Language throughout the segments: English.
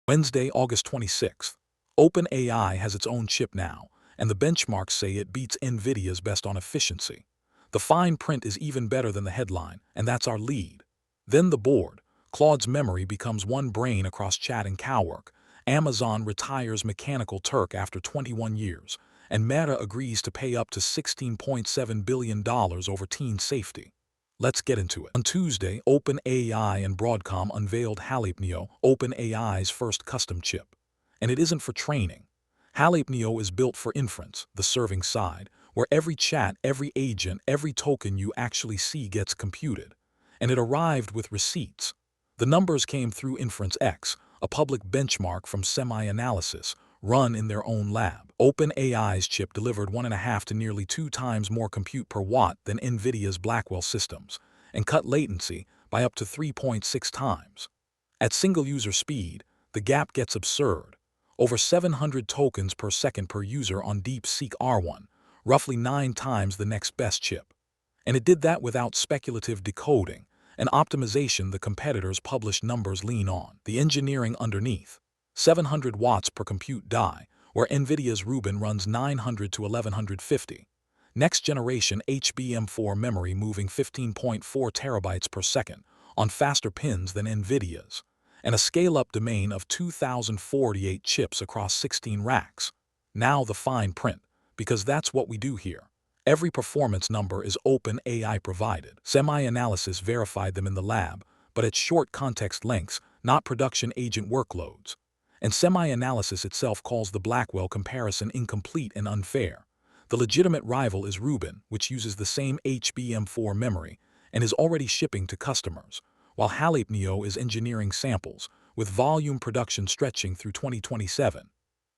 Wednesday, August 26th. OpenAI has its own chip now, and the benchmarks say it beats Nvidia's best on efficiency. The fine print is even better than the headline, and that's our lead. Then the board. Claude's memory becomes one brain across Chat and Cowork. Amazon retires Mechanical Turk after 21 years, and Meta agrees to pay up to $16.7 billion over teen safety. Let's get into it. On Tuesday, OpenAI and Broadcom unveiled Jalapeño, OpenAI's first custom chip. And it isn't for training. Jalapeño is built for inference, the serving side, where every chat, every agent, every token you actually see gets computed. And it arrived with receipts. The numbers came through Inference X, a public benchmark from SemiAnalysis, run in their own lab. OpenAI's chip delivered 1.5 to nearly 2 times more compute per watt than Nvidia's Blackwell systems, and cut latency by up to 3.6 times. At single-user speed, the gap gets absurd. Over 700 tokens per second per user on DeepSeek R1, roughly 9 times the next best chip. And it did that without speculative decoding, an optimization the competitors' published numbers lean on. The engineering underneath. 700 watts per compute die, where Nvidia's Rubin runs 900 to 1150. Next-generation HBM4 memory moving 15.4 terabytes per second on faster pins than Nvidia's, and a scale-up domain of 2,048 chips across 16 racks. Now the fine print, because that's what we do here. Every performance number is OpenAI provided. SemiAnalysis verified them in the lab, but at short context lengths, not production agent workloads. And SemiAnalysis itself calls the Blackwell comparison incomplete and unfair. The legitimate rival is Rubin, which uses the same HBM4 memory and is already shipping to customers, while Jalapeño is engineering samples, with volume production stretching through 2027.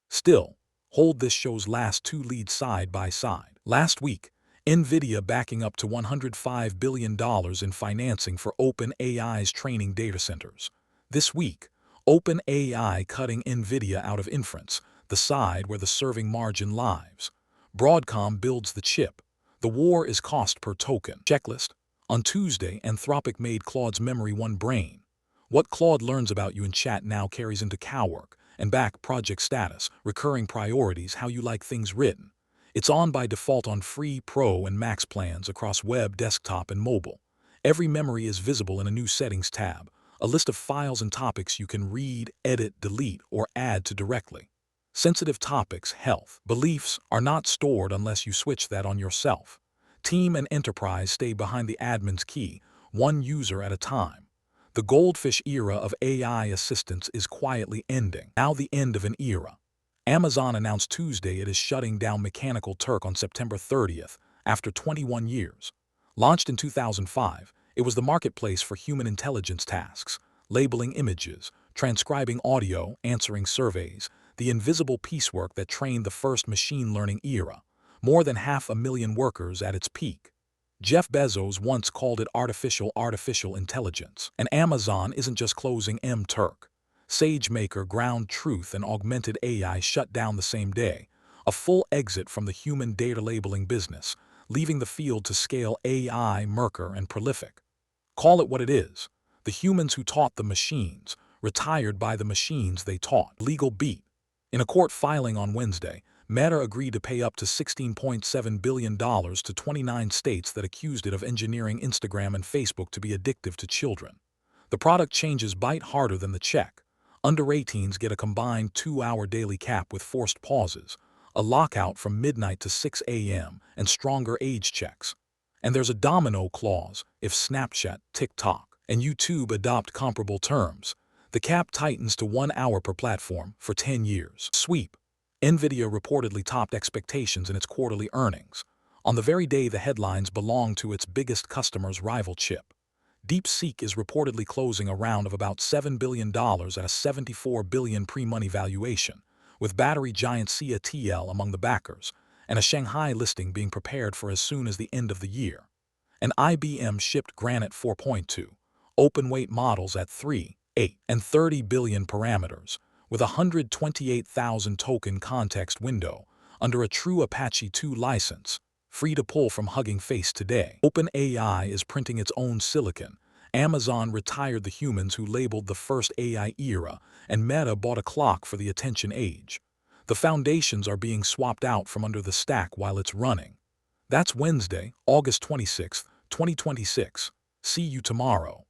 Still, hold this show's last two leads side by side. Last week, Nvidia backing up to $105 billion in financing for OpenAI's training data centers. This week, OpenAI cutting Nvidia out of inference, the side where the serving margin lies. Broadcom builds the chip. The war is cost per token. Checklist. On Tuesday, Anthropic made Claude's memory one brain. What Claude learns about you in chat now carries into Cowork, and back project status, recurring priorities, how you like things written. It's on by default on free, pro, and max plans across web, desktop, and mobile. Every memory is visible in a new settings tab, a list of files and topics you can read, edit, delete, or add to directly. Sensitive topics, health, beliefs are not stored unless you switch that on yourself. Team and enterprise stay behind the admin's key, one user at a time. The goldfish era of AI assistants is quietly ending. Now the end of an era. Amazon announced Tuesday it is shutting down Mechanical Turk on September 30th, after 21 years. Launched in 2005, it was the marketplace for human intelligence tasks, labeling images, transcribing audio, answering surveys, the invisible piecework that trained the first machine learning era. More than 500,000 workers at its peak. Jeff Bezos once called it artificial intelligence. And Amazon isn't just closing Turk. SageMaker, Ground Truth, and Augmented AI shut down the same day, a full exit from the human data labeling business, leaving the field to scale AI, Merker, and Prolific. Call it what it is. The humans who taught the machines, retired by the machines they taught. Legal beat. In a court filing on Wednesday, Meta agreed to pay up to $16.7 billion to 29 states that accused it of engineering Instagram and Facebook to be addictive to children. The product changes bite harder than the check. Under 18s get a combined 2-hour daily cap with forced pauses, a lockout from midnight to 6 a.m., and stronger age checks. And there's a domino clause if Snapchat, TikTok, and YouTube adopt comparable terms. The cap tightens to 1 hour per platform for 10 years. Sweep. Nvidia reportedly topped expectations in its quarterly earnings, on the very day the headlines belong to its biggest customer's rival chip. DeepSeek is reportedly closing a round of about $7 billion at a $74 billion pre-money valuation, with battery giant CATL among the backers, and a Shanghai listing being prepared for as soon as the end of the year. And IBM shipped Granite 4.2, open-weight models at 3, 8, and 30 billion parameters, with a 128,000 token context window under a true Apache 2 license, free to pull from Hugging Face today. OpenAI is printing its own silicon, Amazon retired the humans who labeled the first AI era, and Meta bought a clock for the attention age. The foundations are being swapped out from under the stack while it's running. That's Wednesday, August 26, 2026. See you tomorrow.